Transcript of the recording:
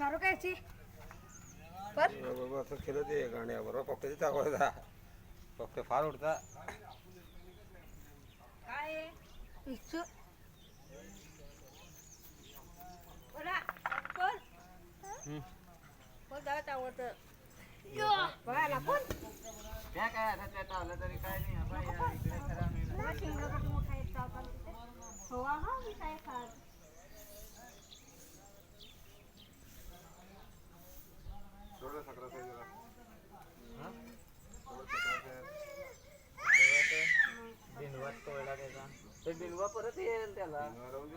नारू कायची पर बाबा असं खेळत आहे गाण्याबरोबर पप्प्याची टाकायचा पप्पे फार उडता काय इच्छू बोला कोण कोण जात आवडतं बघायला कोण त्या काय आता त्या टावलं तरी काय नाही आपण इकडे खरा नाही मोठा एक चावता तिथे हो हा मी काय खात थोडं सकराचं आहे जरा हा थोडं सकराचं बिनवात कळला त्याचा ते बिनवा परत येईल त्याला राहून